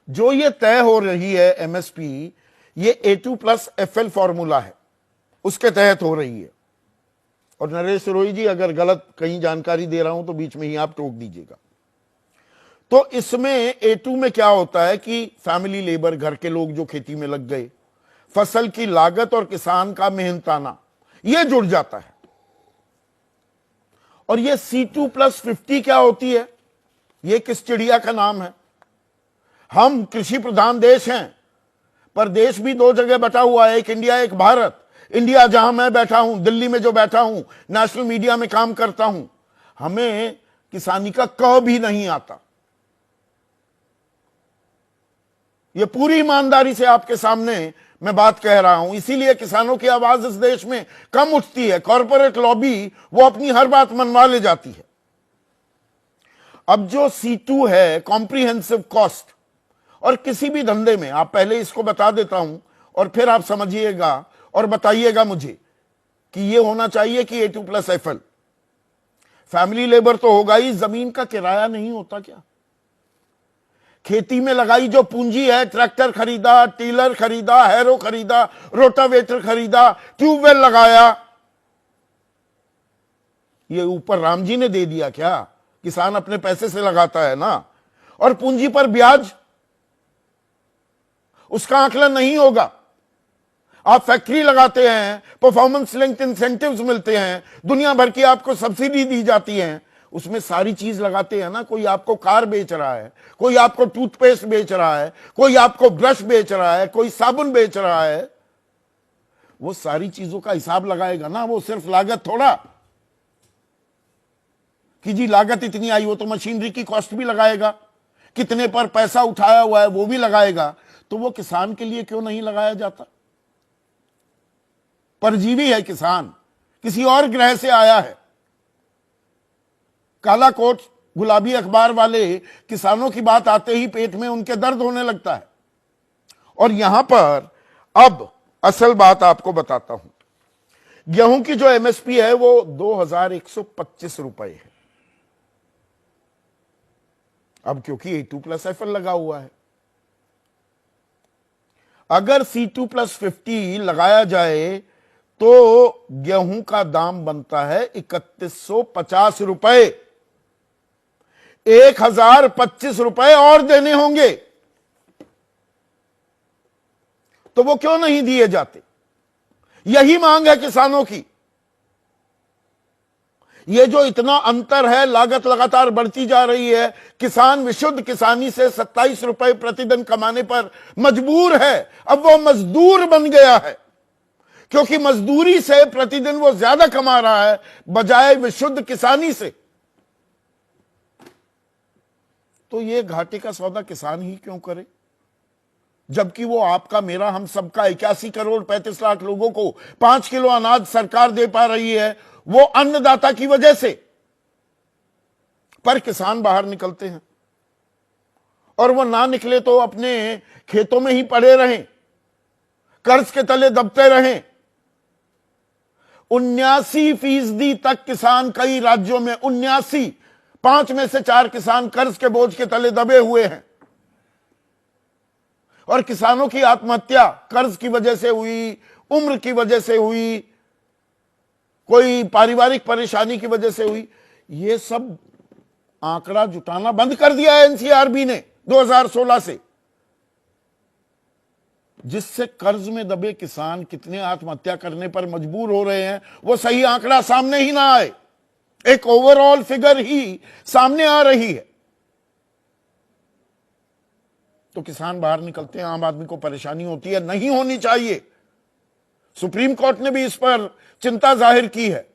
जो ये तय हो रही है एमएसपी, ये A2+FL फॉर्मूला है, उसके तहत हो रही है। और नरेश रोही जी, अगर गलत कहीं जानकारी दे रहा हूं तो बीच में ही आप टोक दीजिएगा। तो इसमें A2 में क्या होता है कि फैमिली लेबर, घर के लोग जो खेती में लग गए, फसल की लागत और किसान का मेहनताना, ये जुड़ जाता है। और ये C2+50 क्या होती है? ये किस चिड़िया का नाम है? हम कृषि प्रधान देश हैं, पर देश भी दो जगह बटा हुआ है, एक इंडिया एक भारत। इंडिया जहां मैं बैठा हूं, दिल्ली में जो बैठा हूं, नेशनल मीडिया में काम करता हूं, हमें किसानी का क भी नहीं आता। ये पूरी ईमानदारी से आपके सामने मैं बात कह रहा हूं। इसीलिए किसानों की आवाज इस देश में कम उठती है। कॉर्पोरेट लॉबी वो अपनी हर बात मनवा ले जाती है। अब जो C2 है, कॉम्प्रिहेंसिव कॉस्ट, और किसी भी धंधे में, आप पहले इसको बता देता हूं और फिर आप समझिएगा और बताइएगा मुझे कि ये होना चाहिए कि A2+FL। फैमिली लेबर तो होगा ही, जमीन का किराया नहीं होता क्या? खेती में लगाई जो पूंजी है, ट्रैक्टर खरीदा, टीलर खरीदा, हैरो खरीदा, रोटावेटर खरीदा, ट्यूबवेल लगाया, ये ऊपर राम जी ने दे दिया क्या? किसान अपने पैसे से लगाता है ना। और पूंजी पर ब्याज, उसका आकलन नहीं होगा। आप फैक्ट्री लगाते हैं, परफॉर्मेंस लिंक्ड इंसेंटिव्स मिलते हैं, दुनिया भर की आपको सब्सिडी दी जाती है, उसमें सारी चीज लगाते हैं ना। कोई आपको कार बेच रहा है, कोई आपको टूथपेस्ट बेच रहा है, कोई आपको ब्रश बेच रहा है, कोई साबुन बेच रहा है, वो सारी चीजों का हिसाब लगाएगा ना। वो सिर्फ लागत थोड़ा कि जी लागत इतनी आई, वो तो मशीनरी की कॉस्ट भी लगाएगा, कितने पर पैसा उठाया हुआ है वो भी लगाएगा। तो वो किसान के लिए क्यों नहीं लगाया जाता? परजीवी है किसान, किसी और ग्रह से आया है। काला कोट गुलाबी अखबार वाले किसानों की बात आते ही पेट में उनके दर्द होने लगता है। और यहां पर अब असल बात आपको बताता हूं। गेहूं की जो एमएसपी है वो 2125 रुपए है। अब क्योंकि A2+FL लगा हुआ है, अगर C2+50 लगाया जाए तो गेहूं का दाम बनता है 3150 रुपए। 1025 रुपए और देने होंगे। तो वो क्यों नहीं दिए जाते? यही मांग है किसानों की। ये जो इतना अंतर है, लागत लगातार बढ़ती जा रही है, किसान विशुद्ध किसानी से 27 रुपए प्रतिदिन कमाने पर मजबूर है। अब वो मजदूर बन गया है, क्योंकि मजदूरी से प्रतिदिन वो ज्यादा कमा रहा है बजाय विशुद्ध किसानी से। तो ये घाटे का सौदा किसान ही क्यों करे, जबकि वो आपका, मेरा, हम सबका 81 करोड़ 35 लाख लोगों को 5 किलो अनाज सरकार दे पा रही है, वो अन्नदाता की वजह से। पर किसान बाहर निकलते हैं, और वो ना निकले तो अपने खेतों में ही पड़े रहें, कर्ज के तले दबते रहें। 79% तक किसान कई राज्यों में, 79, 5 में से 4 किसान कर्ज के बोझ के तले दबे हुए हैं। और किसानों की आत्महत्या कर्ज की वजह से हुई, उम्र की वजह से हुई, कोई पारिवारिक परेशानी की वजह से हुई। ये सब आंकड़ा जुटाना बंद कर दिया है एनसीआरबी ने 2016 से। जिससे कर्ज में दबे किसान कितने आत्महत्या करने पर मजबूर हो रहे हैं, वो सही आंकड़ा सामने ही ना आए। एक ओवरऑल फिगर ही सामने आ रही है। तो किसान बाहर निकलते हैं, आम आदमी को परेशानी होती है। नहीं होनी चाहिए। सुप्रीम कोर्ट ने भी इस पर चिंता जाहिर की है।